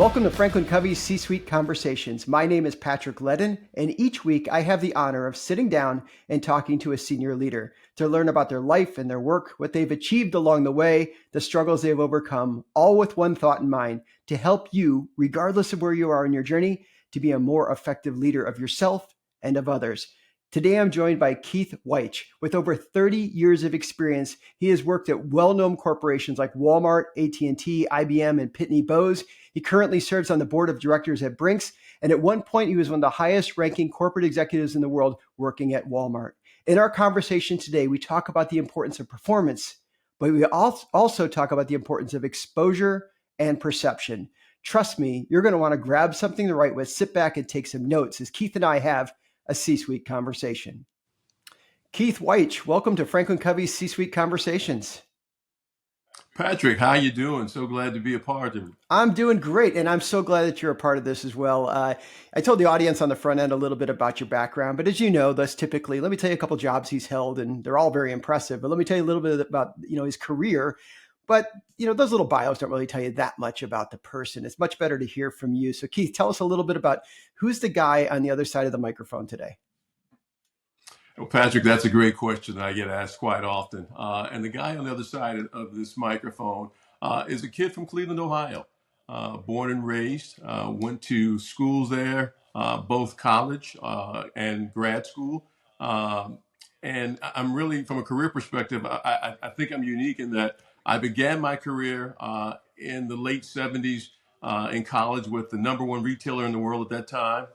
Welcome to Franklin Covey's C-Suite Conversations. My name is Patrick Ledden, and each week I have the honor of sitting down and talking to a senior leader to learn about their life and their work, what they've achieved along the way, the struggles they've overcome, all with one thought in mind: to help you, regardless of where you are in your journey, to be a more effective leader of yourself and of others. Today, I'm joined by Keith Wyche. With over 30 years of experience, he has worked at well-known corporations like Walmart, AT&T, IBM, and Pitney Bowes. He currently serves on the board of directors at Brinks, and at one point, he was one of the highest-ranking corporate executives in the world working at Walmart. In our conversation today, we talk about the importance of performance, but we also talk about the importance of exposure and perception. Trust me, you're going to want to grab something to write with, sit back, and take some notes as Keith and I have a C-Suite conversation. Keith Wyche, welcome to Franklin Covey's C-Suite Conversations. Patrick, how you doing? So glad to be a part of it. I'm doing great, and I'm so glad that you're a part of this as well. I told the audience on the front end a little bit about your background, but as you know, that's typically, let me tell you a couple jobs he's held, and they're all very impressive, but let me tell you a little bit about, his career. But, those little bios don't really tell you that much about the person. It's much better to hear from you. So Keith, tell us a little bit about who's the guy on the other side of the microphone today. Well, Patrick, that's a great question that I get asked quite often. And the guy on the other side of this microphone is a kid from Cleveland, Ohio, born and raised, went to schools there, both college and grad school. And I'm really, from a career perspective, I think I'm unique in that I began my career in the late 70s in college with the number one retailer in the world at that time,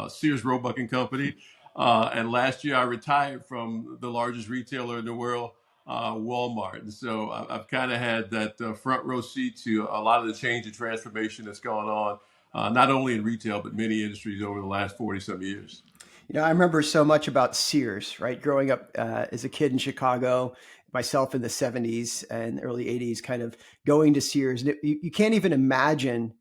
Sears Roebuck and Company. And last year I retired from the largest retailer in the world, Walmart. And so I've kind of had that front row seat to a lot of the change and transformation that's gone on, not only in retail, but many industries over the last 40-some years. I remember so much about Sears, right? Growing up as a kid in Chicago, myself in the 70s and early 80s, kind of going to Sears. And you can't even imagine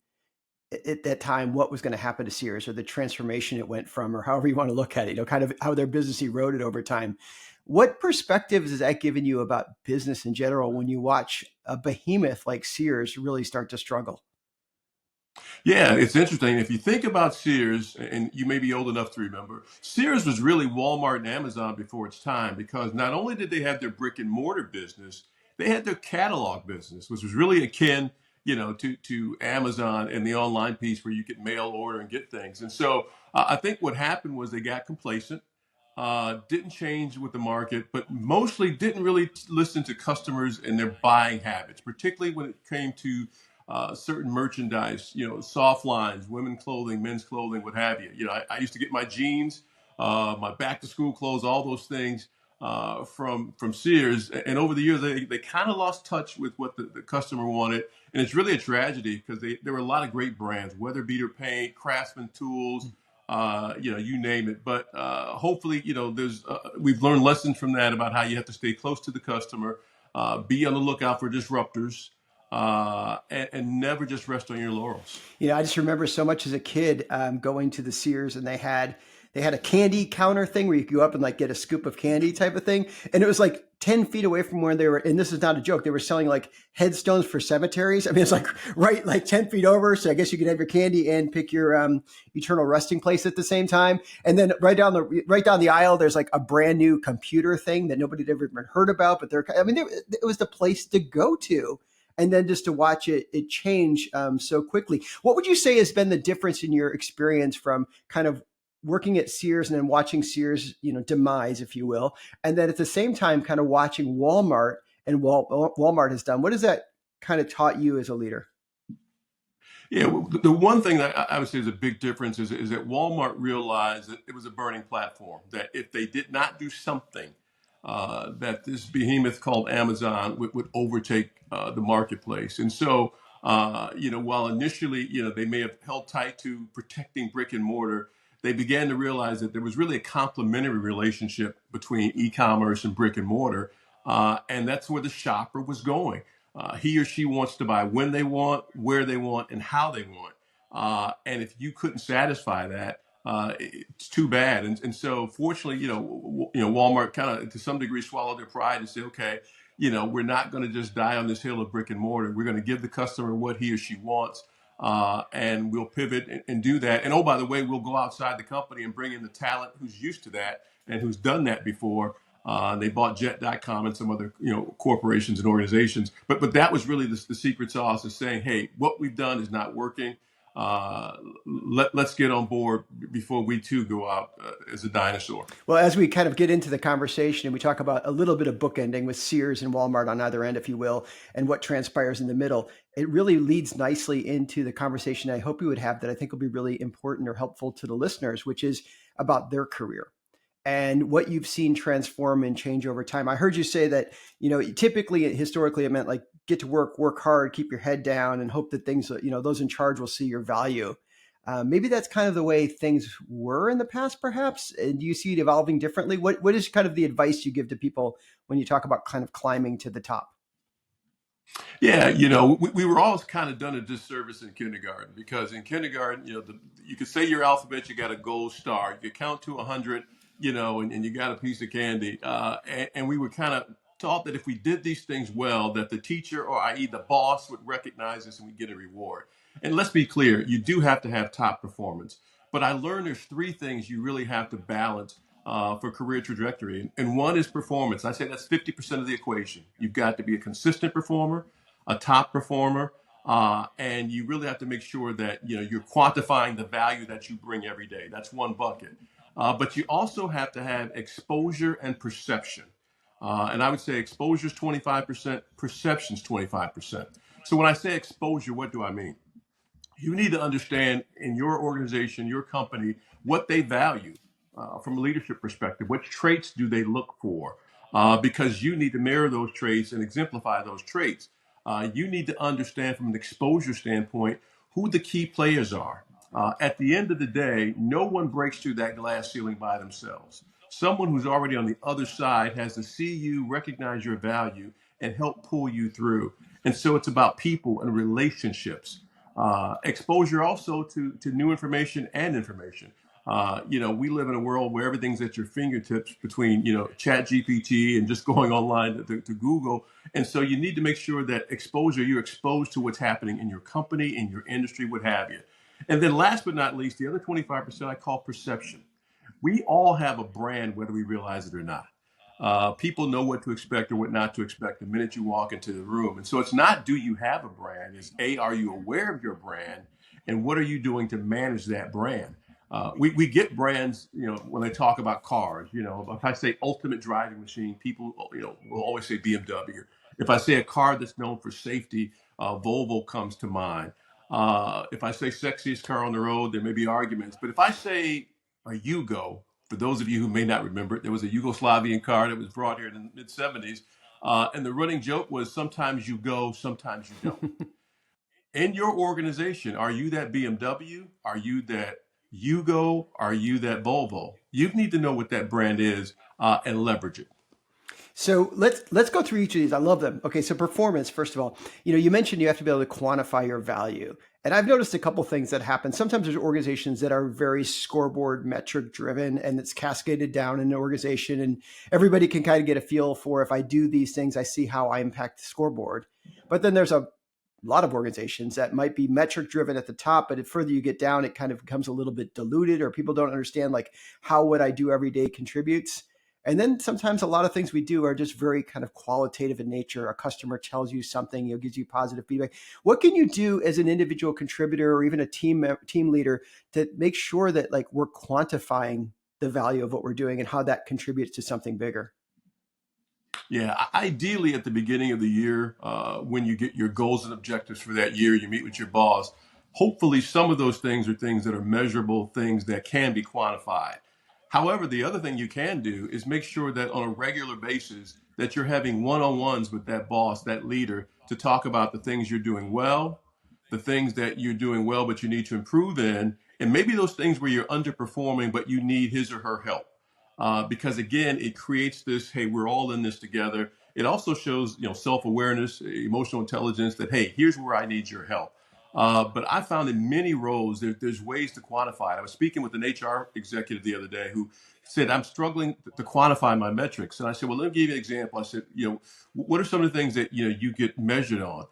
at that time what was going to happen to Sears, or the transformation it went from, or however you want to look at it, kind of how their business eroded over time. What perspectives has that given you about business in general when you watch a behemoth like Sears really start to struggle? Yeah, it's interesting. If you think about Sears, and you may be old enough to remember, Sears was really Walmart and Amazon before its time, because not only did they have their brick and mortar business, they had their catalog business, which was really akin, to Amazon and the online piece where you could mail order and get things. And so I think what happened was they got complacent, didn't change with the market, but mostly didn't really listen to customers and their buying habits, particularly when it came to certain merchandise, soft lines, women clothing, men's clothing, what have you. I used to get my jeans, my back to school clothes, all those things from Sears. And over the years, they kind of lost touch with what the customer wanted. And it's really a tragedy, because there were a lot of great brands: Weather Beater Paint, Craftsman Tools, you name it. But hopefully, we've learned lessons from that about how you have to stay close to the customer, be on the lookout for disruptors, and never just rest on your laurels. I just remember so much as a kid going to the Sears, and they had a candy counter thing where you could go up and like get a scoop of candy type of thing. And it was like 10 feet away from where they were. And this is not a joke. They were selling like headstones for cemeteries. I mean, it's like right, like 10 feet over. So I guess you could have your candy and pick your eternal resting place at the same time. And then right down the aisle, there's like a brand new computer thing that nobody had ever even heard about. But it was the place to go to. And then just to watch it change so quickly. What would you say has been the difference in your experience from kind of working at Sears and then watching Sears, demise, if you will, and then at the same time kind of watching Walmart and Walmart has done? What has that kind of taught you as a leader? Yeah, well, the one thing that I would say is a big difference is that Walmart realized that it was a burning platform, that if they did not do something, that this behemoth called Amazon would overtake the marketplace. And so, while initially, they may have held tight to protecting brick and mortar, they began to realize that there was really a complementary relationship between e-commerce and brick and mortar. And that's where the shopper was going. He or she wants to buy when they want, where they want, and how they want. And if you couldn't satisfy that, it's too bad. And so fortunately, Walmart kind of to some degree swallowed their pride and said, okay, we're not going to just die on this hill of brick and mortar. We're going to give the customer what he or she wants. and we'll pivot and do that. And oh, by the way, we'll go outside the company and bring in the talent who's used to that and who's done that before. They bought Jet.com and some other corporations and organizations. But that was really the secret sauce, is saying, hey, what we've done is not working. Let's get on board before we too go out as a dinosaur. Well, as we kind of get into the conversation and we talk about a little bit of bookending with Sears and Walmart on either end, if you will, and what transpires in the middle, it really leads nicely into the conversation I hope we would have that I think will be really important or helpful to the listeners, which is about their career and what you've seen transform and change over time. I heard you say that, typically, historically, it meant like get to work hard, keep your head down, and hope that things, those in charge will see your value. Maybe that's kind of the way things were in the past, perhaps. And do you see it evolving differently? What is kind of the advice you give to people when you talk about kind of climbing to the top? Yeah, we were all kind of done a disservice in kindergarten, because in kindergarten, you could say your alphabet, you got a gold star, you could count to 100, and you got a piece of candy. And we were kind of taught that if we did these things well, that the teacher, or i.e. the boss, would recognize us and we'd get a reward. And let's be clear, you do have to have top performance. But I learned there's three things you really have to balance for career trajectory. And one is performance. I say that's 50% of the equation. You've got to be a consistent performer, a top performer, and you really have to make sure that you're quantifying the value that you bring every day. That's one bucket. But you also have to have exposure and perception. And I would say exposure is 25%, perception is 25%. So when I say exposure, what do I mean? You need to understand in your organization, your company, what they value from a leadership perspective. What traits do they look for? Because you need to mirror those traits and exemplify those traits. You need to understand from an exposure standpoint who the key players are. At the end of the day, no one breaks through that glass ceiling by themselves. Someone who's already on the other side has to see you, recognize your value, and help pull you through. And so it's about people and relationships. Exposure also to new information and information. We live in a world where everything's at your fingertips between, Chat GPT and just going online to Google. And so you need to make sure that you're exposed to what's happening in your company, in your industry, what have you. And then last but not least, the other 25% I call perception. We all have a brand, whether we realize it or not. People know what to expect or what not to expect the minute you walk into the room. And so it's not, do you have a brand? It's A, are you aware of your brand? And what are you doing to manage that brand? We get brands, when they talk about cars, if I say ultimate driving machine, people, will always say BMW. If I say a car that's known for safety, Volvo comes to mind. If I say sexiest car on the road, there may be arguments. But if I say a Yugo, for those of you who may not remember it, there was a Yugoslavian car that was brought here in the mid 70s. And the running joke was, sometimes you go, sometimes you don't. In your organization, are you that BMW? Are you that Yugo? Are you that Volvo? You need to know what that brand is and leverage it. So let's go through each of these. I love them. Okay, so performance, first of all, you mentioned you have to be able to quantify your value. And I've noticed a couple things that happen. Sometimes there's organizations that are very scoreboard metric driven, and it's cascaded down in an organization, and everybody can kind of get a feel for, if I do these things, I see how I impact the scoreboard. But then there's a lot of organizations that might be metric driven at the top, but the further you get down, it kind of becomes a little bit diluted, or people don't understand like how what I do every day contributes. And then sometimes a lot of things we do are just very kind of qualitative in nature. A customer tells you something, gives you positive feedback. What can you do as an individual contributor or even a team leader to make sure that like we're quantifying the value of what we're doing and how that contributes to something bigger? Yeah, ideally at the beginning of the year, when you get your goals and objectives for that year, you meet with your boss. Hopefully, some of those things are things that are measurable, things that can be quantified. However, the other thing you can do is make sure that on a regular basis that you're having one-on-ones with that boss, that leader, to talk about the things you're doing well, the things that you're doing well but you need to improve in, and maybe those things where you're underperforming but you need his or her help. Because again, it creates this, hey, we're all in this together. It also shows, self-awareness, emotional intelligence, that, hey, here's where I need your help. But I found in many roles, there's ways to quantify it. I was speaking with an HR executive the other day who said, I'm struggling to quantify my metrics. And I said, well, let me give you an example. I said, what are some of the things that, you get measured on?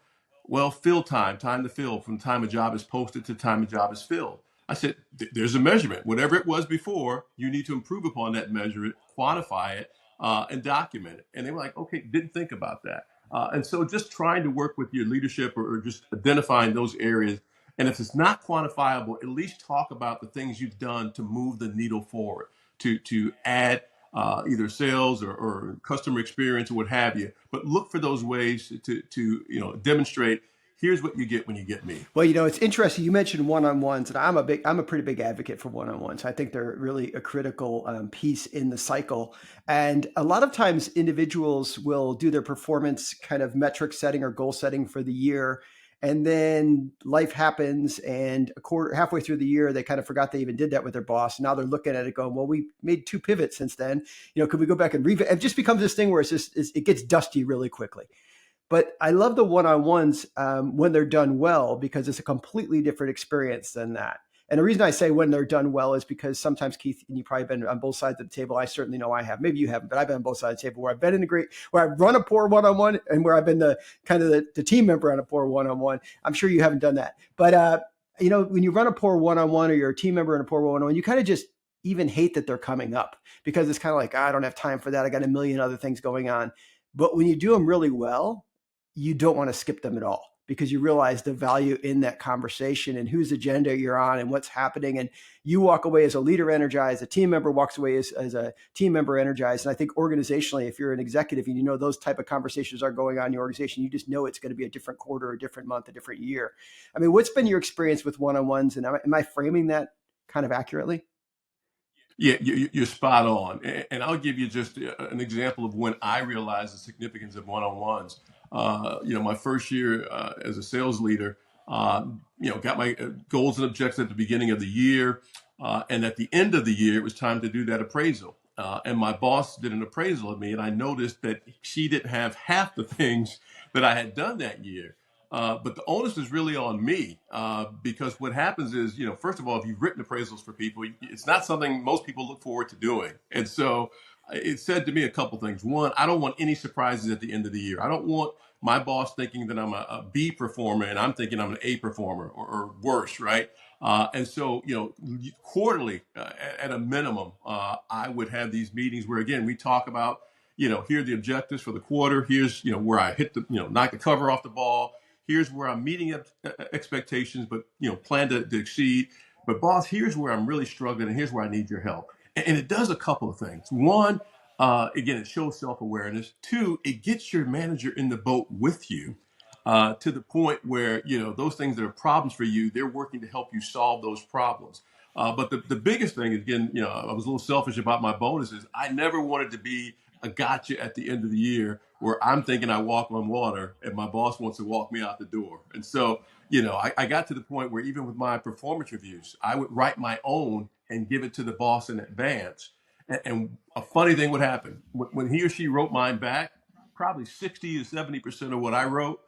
Well, fill time, time to fill, from the time a job is posted to the time a job is filled. I said, there's a measurement. Whatever it was before, you need to improve upon that, measure it, quantify it, and document it. And they were like, okay, didn't think about that. And so just trying to work with your leadership, or just identifying those areas. And if it's not quantifiable, at least talk about the things you've done to move the needle forward, to add either sales or customer experience or what have you. But look for those ways to demonstrate. Here's what you get when you get me. Well, it's interesting. You mentioned one-on-ones, and I'm a pretty big advocate for one-on-ones. I think they're really a critical piece in the cycle. And a lot of times, individuals will do their performance kind of metric setting or goal setting for the year, and then life happens, and halfway through the year, they kind of forgot they even did that with their boss. Now they're looking at it, going, "Well, we made 2 pivots since then. Could we go back and revisit?" It just becomes this thing where it gets dusty really quickly. But I love the one-on-ones when they're done well, because it's a completely different experience than that. And the reason I say when they're done well is because sometimes, Keith, and you've probably been on both sides of the table. I certainly know I have. Maybe you haven't, but I've been on both sides of the table where I've been where I've run a poor one-on-one, and where I've been the team member on a poor one-on-one. I'm sure you haven't done that. But, when you run a poor one-on-one, or you're a team member in a poor one-on-one, you kind of just even hate that they're coming up, because it's kind of like, I don't have time for that. I got a million other things going on. But when you do them really well, you don't want to skip them at all, because you realize the value in that conversation and whose agenda you're on and what's happening. And you walk away as a leader energized, a team member walks away as a team member energized. And I think organizationally, if you're an executive and those type of conversations are going on in your organization, you just know it's going to be a different quarter, a different month, a different year. I mean, what's been your experience with one-on-ones? And am I framing that kind of accurately? Yeah, you're spot on. And I'll give you just an example of when I realized the significance of one-on-ones. My first year as a sales leader, got my goals and objectives at the beginning of the year. And at the end of the year, it was time to do that appraisal. And my boss did an appraisal of me, and I noticed that she didn't have half the things that I had done that year. But the onus is really on me, because what happens is, first of all, if you've written appraisals for people, it's not something most people look forward to doing. And so it said to me a couple things. One, I don't want any surprises at the end of the year. I don't want my boss thinking that I'm a B performer and I'm thinking I'm an A performer, or worse, right? And so, quarterly, at a minimum, I would have these meetings where, again, we talk about, here are the objectives for the quarter. Here's, where I hit knock the cover off the ball. Here's where I'm meeting expectations, but plan to exceed. But boss, here's where I'm really struggling, and here's where I need your help. And it does a couple of things. One, again, it shows self-awareness. Two, it gets your manager in the boat with you, to the point where those things that are problems for you, they're working to help you solve those problems. But the biggest thing, again, I was a little selfish about my bonuses. I never wanted to be a gotcha at the end of the year where I'm thinking I walk on water and my boss wants to walk me out the door. And so, I got to the point where even with my performance reviews, I would write my own and give it to the boss in advance. And a funny thing would happen when he or she wrote mine back. Probably 60 to 70% of what I wrote,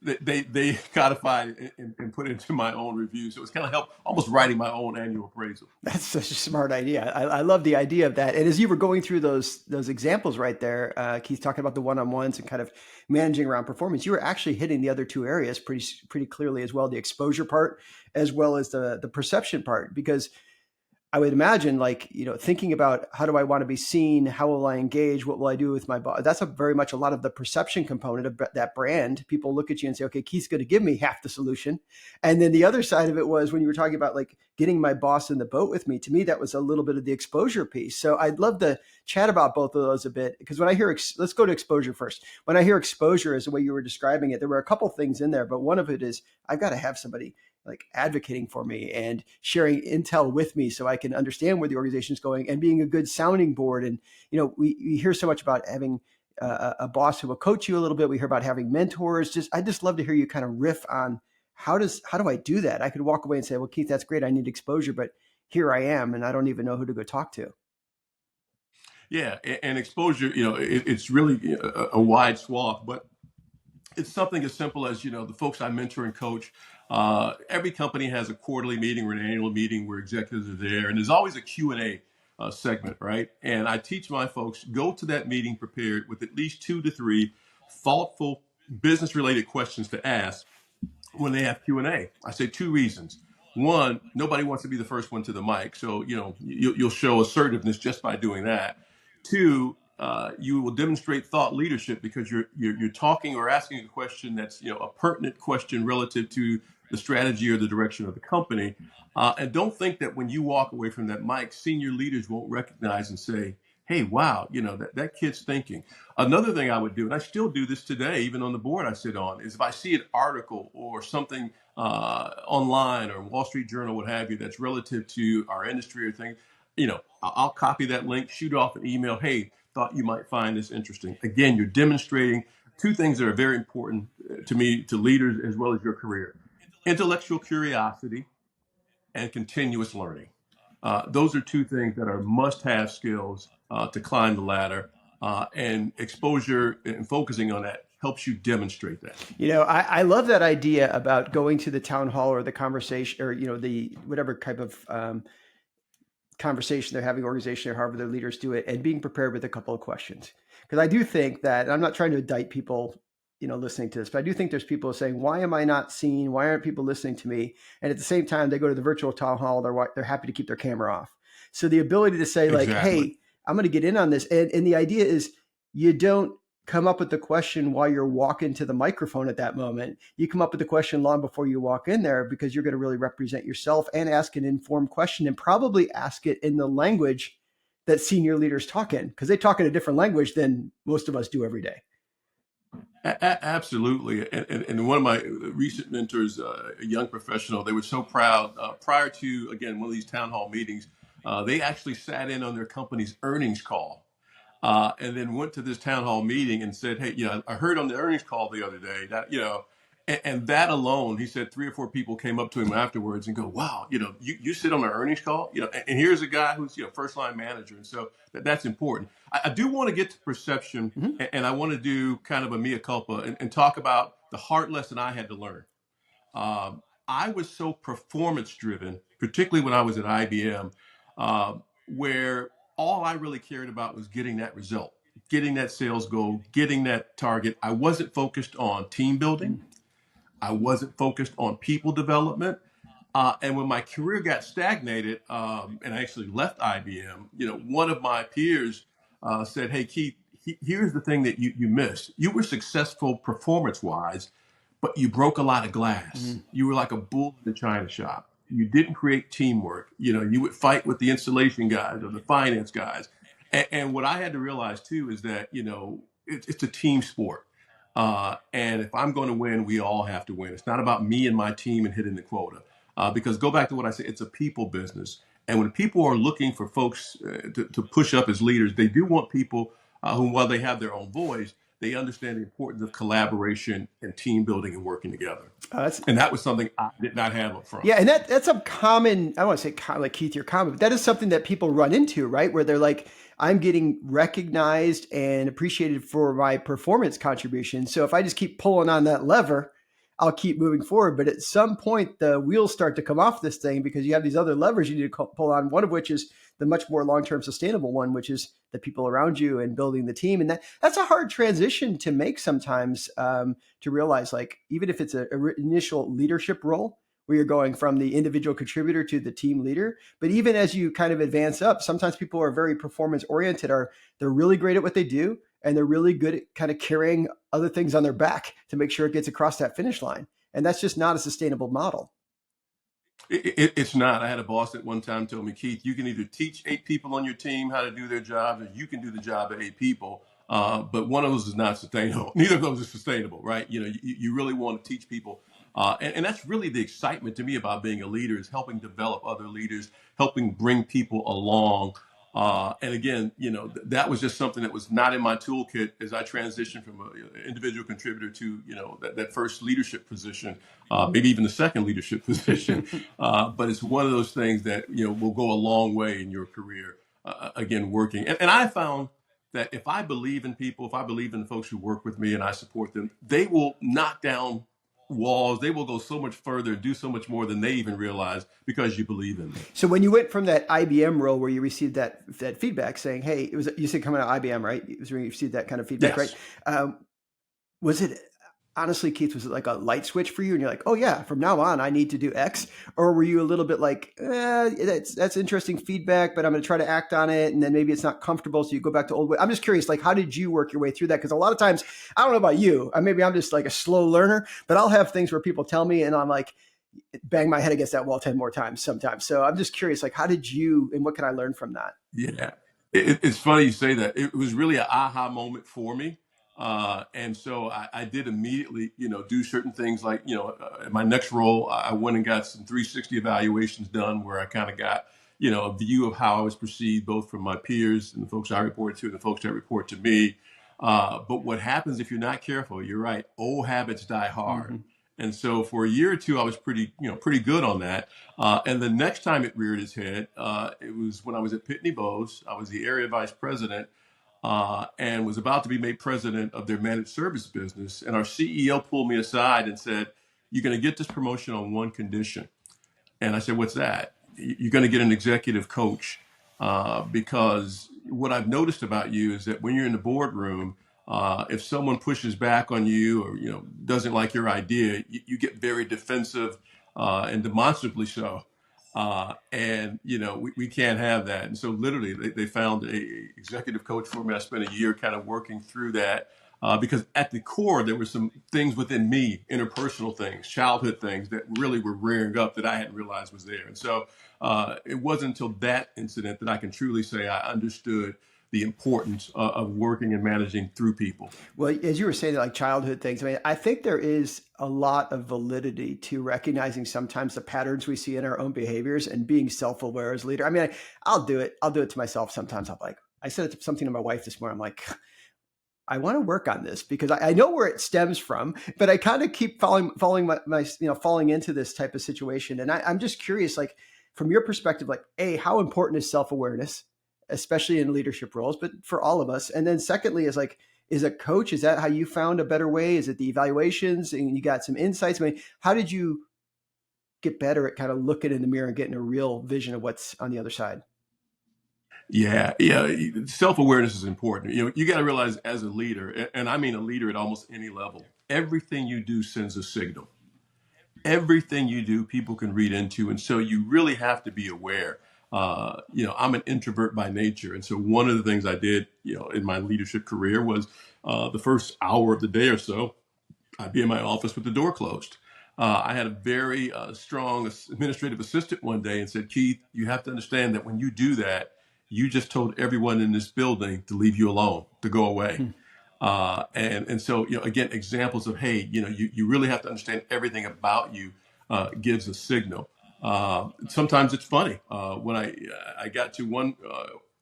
they codified and put into my own review. So it's kind of helped almost writing my own annual appraisal. That's such a smart idea. I love the idea of that. And as you were going through those examples right there, Keith, talking about the one-on-ones and kind of managing around performance, you were actually hitting the other two areas pretty clearly as well, the exposure part as well as the perception part. Because I would imagine, thinking about how do I want to be seen? How will I engage? What will I do with my boss? That's very much a lot of the perception component of that brand. People look at you and say, okay, Keith's going to give me half the solution. And then the other side of it was when you were talking about getting my boss in the boat with me, to me, that was a little bit of the exposure piece. So I'd love to chat about both of those a bit, because when I hear, let's go to exposure first. When I hear exposure as the way you were describing it, there were a couple things in there, but one of it is I've got to have somebody advocating for me and sharing intel with me so I can understand where the organization is going, and being a good sounding board. And, we hear so much about having a boss who will coach you a little bit. We hear about having mentors. I just love to hear you kind of riff on how do I do that? I could walk away and say, well, Keith, that's great. I need exposure, but here I am, and I don't even know who to go talk to. Yeah. And exposure, it's really a wide swath, but it's something as simple as, the folks I mentor and coach. Every company has a quarterly meeting or an annual meeting where executives are there, and there's always a Q&A segment, right? And I teach my folks, go to that meeting prepared with at least 2 to 3 thoughtful business related questions to ask when they have Q&A. I say two reasons. One, nobody wants to be the first one to the mic, so you'll show assertiveness just by doing that. Two, you will demonstrate thought leadership because you're talking or asking a question that's a pertinent question relative to the strategy or the direction of the company. And don't think that when you walk away from that mic, senior leaders won't recognize and say, "Hey, wow, that kid's thinking." Another thing I would do, and I still do this today, even on the board I sit on, is if I see an article or something online or Wall Street Journal, what have you, that's relative to our industry or thing, I'll copy that link, shoot off an email. Hey, thought you might find this interesting. Again, you're demonstrating two things that are very important to me, to leaders as well as your career: intellectual curiosity and continuous learning. Those are two things that are must-have skills to climb the ladder, and exposure and focusing on that helps you demonstrate that. I love that idea about going to the town hall or the conversation or, the whatever type of conversation they're having, organization or however their leaders do it, and being prepared with a couple of questions. Because I do think that, I'm not trying to indict people, listening to this, but I do think there's people saying, why am I not seen? Why aren't people listening to me? And at the same time, they go to the virtual town hall, they're happy to keep their camera off. So the ability to say like, Exactly. hey, I'm going to get in on this. And the idea is you don't come up with the question while you're walking to the microphone at that moment. You come up with the question long before you walk in there, because you're going to really represent yourself and ask an informed question, and probably ask it in the language that senior leaders talk in, because they talk in a different language than most of us do every day. Absolutely. And one of my recent mentors, a young professional, they were so proud prior to, again, one of these town hall meetings, they actually sat in on their company's earnings call, and then went to this town hall meeting and said, "Hey, I heard on the earnings call the other day that, and that alone," he said, 3 or 4 people came up to him afterwards and go, "Wow, you sit on an earnings call, and here's a guy who's, first line manager." And so that's important. I do want to get to perception, and I want to do kind of a mea culpa and talk about the hard lesson I had to learn. I was so performance driven, particularly when I was at IBM, where all I really cared about was getting that result, getting that sales goal, getting that target. I wasn't focused on team building. I wasn't focused on people development. And when my career got stagnated, and I actually left IBM, one of my peers said, "Hey, Keith, here's the thing that you missed. You were successful performance wise, but you broke a lot of glass. You were like a bull in the china shop. You didn't create teamwork. You would fight with the installation guys or the finance guys." And what I had to realize too is that, it's a team sport. And if I'm going to win, we all have to win. It's not about me and my team and hitting the quota. Because go back to what I said, it's a people business. And when people are looking for folks to push up as leaders, they do want people who, while they have their own voice, they understand the importance of collaboration and team building and working together. And that was something I did not have up front. Yeah, and that's a common, I don't want to say like Keith, you're common, but that is something that people run into, right? Where they're like, I'm getting recognized and appreciated for my performance contribution. So if I just keep pulling on that lever, I'll keep moving forward. But at some point, the wheels start to come off this thing, because you have these other levers you need to pull on, one of which is the much more long-term sustainable one, which is the people around you and building the team. And that's a hard transition to make sometimes, to realize, like, even if it's an initial leadership role where you're going from the individual contributor to the team leader, but even as you kind of advance up, sometimes people are very performance oriented, they're really great at what they do, and they're really good at kind of carrying other things on their back to make sure it gets across that finish line. And that's just not a sustainable model. It's not. I had a boss that one time told me, "Keith, you can either teach 8 people on your team how to do their job, or you can do the job of 8 people. But one of those is not sustainable. Neither of those is sustainable, right? You really want to teach people." And that's really the excitement to me about being a leader, is helping develop other leaders, helping bring people along. And again, that was just something that was not in my toolkit as I transitioned from an individual contributor to, that first leadership position, maybe even the second leadership position. But it's one of those things that, will go a long way in your career, again, working. And I found that if I believe in people, if I believe in the folks who work with me and I support them, they will knock down walls. They will go so much further, do so much more than they even realize, because you believe in them. So when you went from that IBM role where you received that feedback saying, "Hey," you said coming out of IBM, right? It was when you received that kind of feedback, Yes. right? Was it honestly, Keith, was it like a light switch for you? And you're like, oh yeah, from now on, I need to do X? Or were you a little bit like, that's interesting feedback, but I'm going to try to act on it. And then maybe it's not comfortable. So you go back to old way. I'm just curious, like, how did you work your way through that? Because a lot of times, I don't know about you, maybe I'm just like a slow learner, but I'll have things where people tell me and I'm like, bang my head against that wall 10 more times sometimes. So I'm just curious, like, how did you, and what can I learn from that? Yeah, it's funny you say that. It was really an aha moment for me, and so I did immediately, do certain things like, in my next role, I went and got some 360 evaluations done where I kind of got, a view of how I was perceived both from my peers and the folks I report to and the folks that report to me. But what happens if you're not careful? You're right. Old habits die hard. Mm-hmm. And so for a year or two, I was pretty good on that. And the next time it reared its head, it was when I was at Pitney Bowes. I was the area vice president and was about to be made president of their managed service business. And our CEO pulled me aside and said, "You're going to get this promotion on one condition." And I said, "What's that?" "You're going to get an executive coach because what I've noticed about you is that when you're in the boardroom, if someone pushes back on you or doesn't like your idea, you get very defensive and demonstrably so. And we can't have that. And so literally they found a executive coach for me. I spent a year kind of working through that because at the core there were some things within me, interpersonal things, childhood things that really were rearing up that I hadn't realized was there. And so it wasn't until that incident that I can truly say I understood the importance of working and managing through people. Well, as you were saying, like childhood things, I think there is a lot of validity to recognizing sometimes the patterns we see in our own behaviors and being self-aware as a leader. I'll do it. I'll do it to myself sometimes. I said something to my wife this morning. I'm like, I want to work on this because I know where it stems from, but I kind of keep falling into this type of situation. And I'm just curious, like from your perspective, like, how important is self-awareness, especially in leadership roles, but for all of us? And then secondly is like, is a coach, is that how you found a better way? Is it the evaluations and you got some insights? How did you get better at kind of looking in the mirror and getting a real vision of what's on the other side? Yeah, yeah. Self-awareness is important. You got to realize as a leader, and I mean a leader at almost any level, everything you do sends a signal. Everything you do, people can read into, and so you really have to be aware. I'm an introvert by nature, and so one of the things I did, in my leadership career was the first hour of the day or so, I'd be in my office with the door closed. I had a very strong administrative assistant one day and said, "Keith, you have to understand that when you do that, you just told everyone in this building to leave you alone, to go away." Hmm. And so, again, examples of, hey, you really have to understand everything about you gives a signal. Sometimes it's funny. When I got to one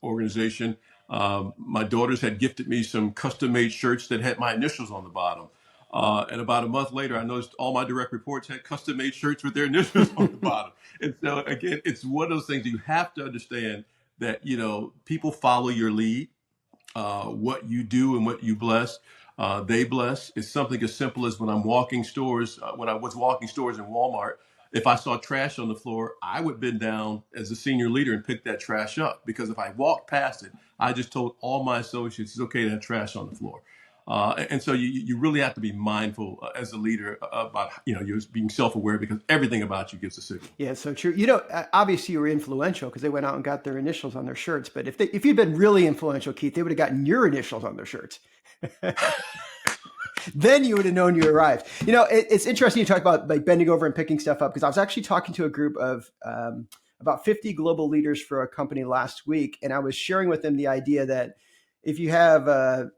organization, my daughters had gifted me some custom made shirts that had my initials on the bottom. And about a month later, I noticed all my direct reports had custom made shirts with their initials on the bottom. And so, again, it's one of those things you have to understand that, people follow your lead. What you do and what you bless, they bless. It's something as simple as when I'm walking stores, when I was walking stores in Walmart, if I saw trash on the floor, I would bend down as a senior leader and pick that trash up. Because if I walked past it, I just told all my associates it's okay to have trash on the floor. And so you really have to be mindful as a leader about, you're being self-aware because everything about you gives a signal. Yeah, so true. Obviously you were influential because they went out and got their initials on their shirts. But if you'd been really influential, Keith, they would have gotten your initials on their shirts. Then you would have known you arrived. It's interesting you talk about like bending over and picking stuff up because I was actually talking to a group of about 50 global leaders for a company last week, and I was sharing with them the idea that if you have a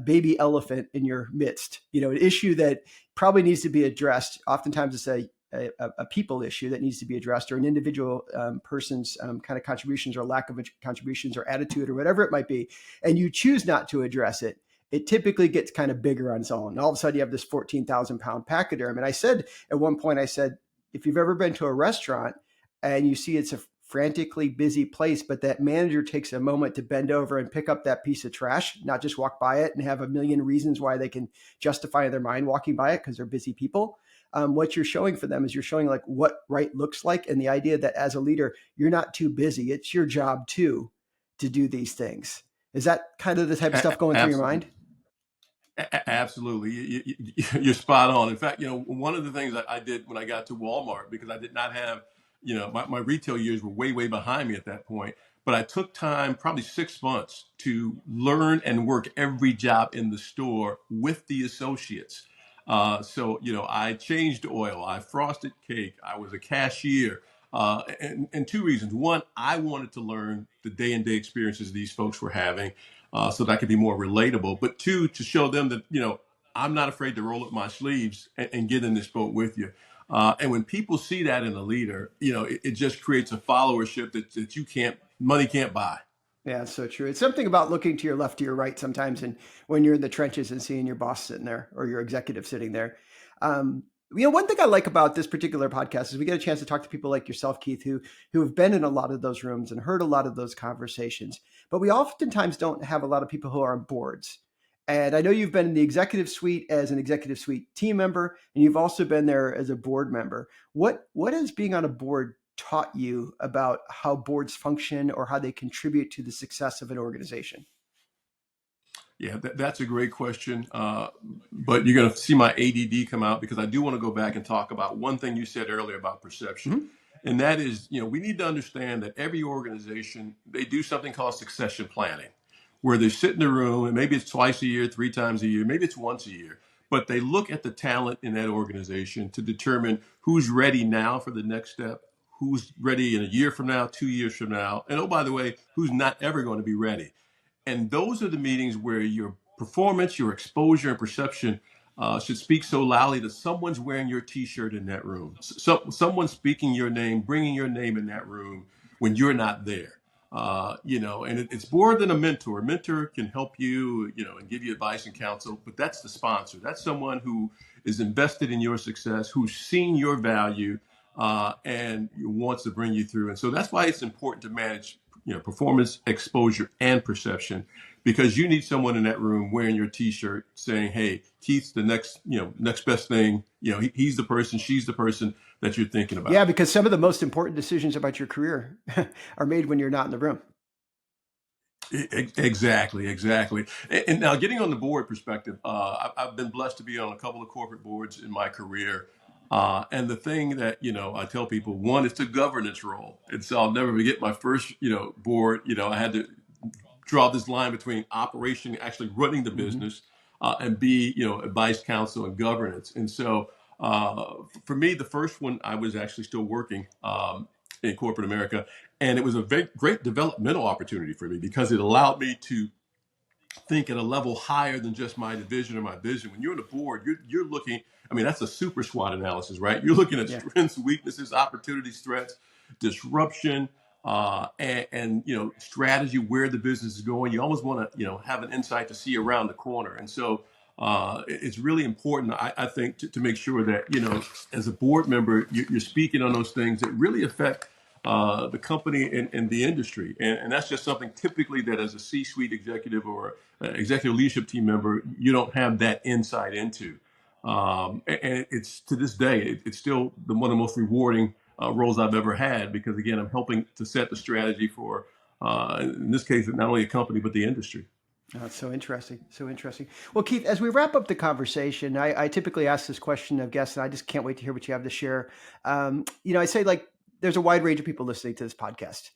baby elephant in your midst, an issue that probably needs to be addressed. Oftentimes it's a people issue that needs to be addressed, or an individual person's kind of contributions or lack of contributions or attitude or whatever it might be, and you choose not to address it. It typically gets kind of bigger on its own. And all of a sudden you have this 14,000 pound pachyderm. And I said, at one point, if you've ever been to a restaurant and you see it's a frantically busy place, but that manager takes a moment to bend over and pick up that piece of trash, not just walk by it and have a million reasons why they can justify in their mind walking by it because they're busy people. What you're showing for them is you're showing like what right looks like. And the idea that as a leader, you're not too busy. It's your job too, to do these things. Is that kind of the type of stuff going through your mind? Absolutely. You're spot on. In fact, one of the things I did when I got to Walmart, because I did not have, my retail years were way, way behind me at that point. But I took time, probably 6 months, to learn and work every job in the store with the associates. I changed oil, I frosted cake, I was a cashier. And two reasons. One, I wanted to learn the day and day experiences these folks were having, so that I could be more relatable. But two, to show them that, I'm not afraid to roll up my sleeves and get in this boat with you. And when people see that in a leader, it just creates a followership that money can't buy. Yeah, it's so true. It's something about looking to your left, to your right sometimes, and when you're in the trenches and seeing your boss sitting there or your executive sitting there. One thing I like about this particular podcast is we get a chance to talk to people like yourself, Keith, who have been in a lot of those rooms and heard a lot of those conversations. But we oftentimes don't have a lot of people who are on boards. And I know you've been in the executive suite as an executive suite team member, and you've also been there as a board member. What is being on a board taught you about how boards function or how they contribute to the success of an organization? Yeah, that's a great question. But you're going to see my ADD come out because I do want to go back and talk about one thing you said earlier about perception. Mm-hmm. And that is, we need to understand that every organization, they do something called succession planning, where they sit in a room and maybe it's twice a year, 3 times a year, maybe it's once a year, but they look at the talent in that organization to determine who's ready now for the next step, who's ready in a year from now, 2 years from now, and oh, by the way, who's not ever going to be ready. And those are the meetings where your performance, your exposure, and perception should speak so loudly that someone's wearing your T-shirt in that room. Someone's speaking your name, bringing your name in that room when you're not there. And it's more than a mentor. A mentor can help you, and give you advice and counsel, but that's the sponsor. That's someone who is invested in your success, who's seen your value, and wants to bring you through. And so that's why it's important to manage, performance, exposure, and perception, because you need someone in that room wearing your T-shirt saying, "Hey, Keith's the next best thing. He's the person, she's the person that you're thinking about." Yeah, because some of the most important decisions about your career are made when you're not in the room. Exactly. And now, getting on the board perspective, I've been blessed to be on a couple of corporate boards in my career. And the thing that, I tell people, one, it's a governance role. And so I'll never forget my first, board. I had to draw this line between operation, actually running the Mm-hmm. business, and B, advice, counsel, and governance. And so for me, the first one, I was actually still working in corporate America. And it was a very great developmental opportunity for me because it allowed me to think at a level higher than just my division or my vision. When you're on the board, you're looking, I mean, that's a super SWOT analysis, right? You're looking at Yeah. strengths, weaknesses, opportunities, threats, disruption, and strategy, where the business is going. You almost want to, have an insight to see around the corner. And so it's really important, I think, to make sure that, as a board member, you're speaking on those things that really affect the company and the industry. And that's just something typically that as a C-suite executive or executive leadership team member, you don't have that insight into. And it's, to this day, it's still one of the most rewarding roles I've ever had, because again, I'm helping to set the strategy for, in this case, not only a company, but the industry. Oh, it's so interesting. So interesting. Well, Keith, as we wrap up the conversation, I typically ask this question of guests, and I just can't wait to hear what you have to share. I say, like, there's a wide range of people listening to this podcast,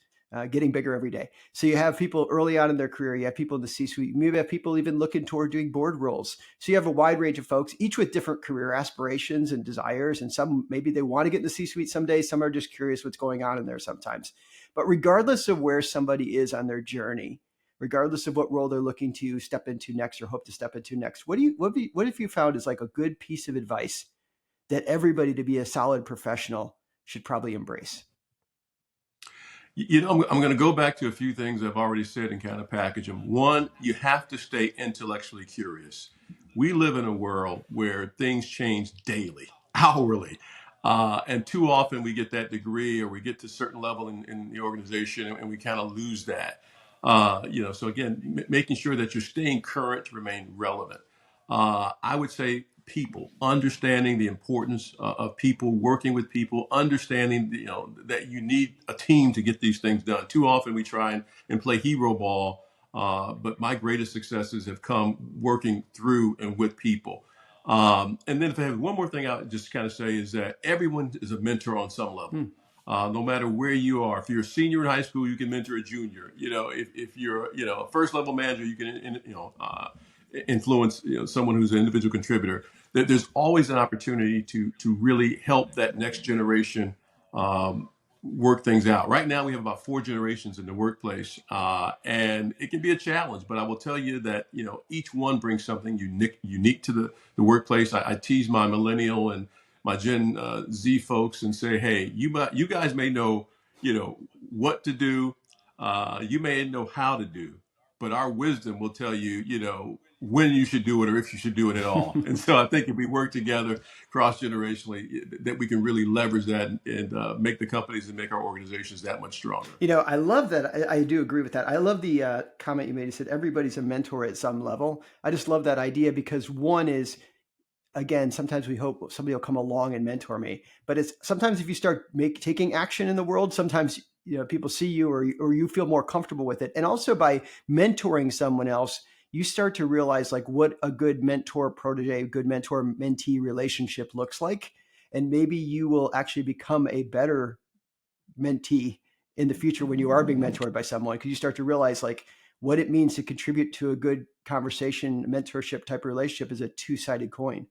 getting bigger every day. So you have people early on in their career, you have people in the C-suite, you maybe have people even looking toward doing board roles. So you have a wide range of folks, each with different career aspirations and desires. And some, maybe they want to get in the C-suite someday. Some are just curious what's going on in there sometimes. But regardless of where somebody is on their journey, regardless of what role they're looking to step into next or hope to step into next, what have you found is like a good piece of advice that everybody, to be a solid professional, should probably embrace? I'm going to go back to a few things I've already said and kind of package them. One, you have to stay intellectually curious. We live in a world where things change daily, hourly. And too often we get that degree or we get to a certain level in the organization and we kind of lose that. So again, making sure that you're staying current to remain relevant. I would say people, understanding the importance of people, working with people, understanding that you need a team to get these things done. Too often we try and play hero ball but my greatest successes have come working through and with people. And then if I have one more thing I'll just kind of say is that everyone is a mentor on some level. Hmm. No matter where you are, if you're a senior in high school, you can mentor a junior. If you're a first level manager, you can influence someone who's an individual contributor. There's always an opportunity to really help that next generation um, work things out. Right now, we have about 4 generations in the workplace, and it can be a challenge. But I will tell you that each one brings something unique to the workplace. I tease my millennial and my Gen Z folks and say, hey, you guys may know what to do, you may know how to do, but our wisdom will tell you when you should do it or if you should do it at all. And so I think if we work together cross generationally, that we can really leverage that and make the companies and make our organizations that much stronger. I love that. I do agree with that. I love the comment you made. You said everybody's a mentor at some level. I just love that idea because one is, again, sometimes we hope somebody will come along and mentor me, but it's sometimes if you start taking action in the world, sometimes people see you or you feel more comfortable with it. And also by mentoring someone else, you start to realize like what a good mentor protege, good mentor mentee relationship looks like. And maybe you will actually become a better mentee in the future when you are being mentored by someone, because you start to realize like what it means to contribute to a good conversation, mentorship type of relationship is a two-sided coin.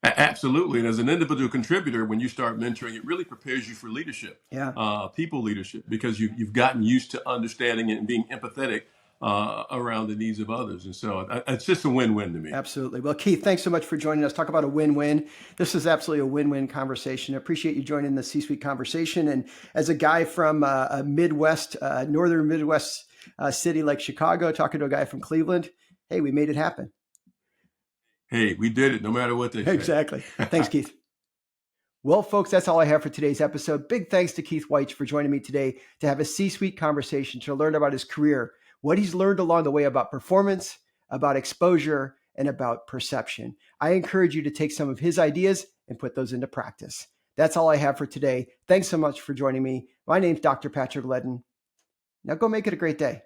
Absolutely. And as an individual contributor, when you start mentoring, it really prepares you for leadership, Yeah. people leadership, because you've gotten used to understanding and being empathetic around the needs of others. And so it's just a win-win to me. Absolutely. Well, Keith, thanks so much for joining us. Talk about a win-win. This is absolutely a win-win conversation. I appreciate you joining the C-Suite conversation. And as a guy from a Midwest, northern Midwest city like Chicago, talking to a guy from Cleveland, hey, we made it happen. Hey, we did it no matter what they say. Exactly. Thanks, Keith. Well, folks, that's all I have for today's episode. Big thanks to Keith Wyche for joining me today to have a C-Suite conversation, to learn about his career, what he's learned along the way about performance, about exposure, and about perception. I encourage you to take some of his ideas and put those into practice. That's all I have for today. Thanks so much for joining me. My name's Dr. Patrick Ledden. Now go make it a great day.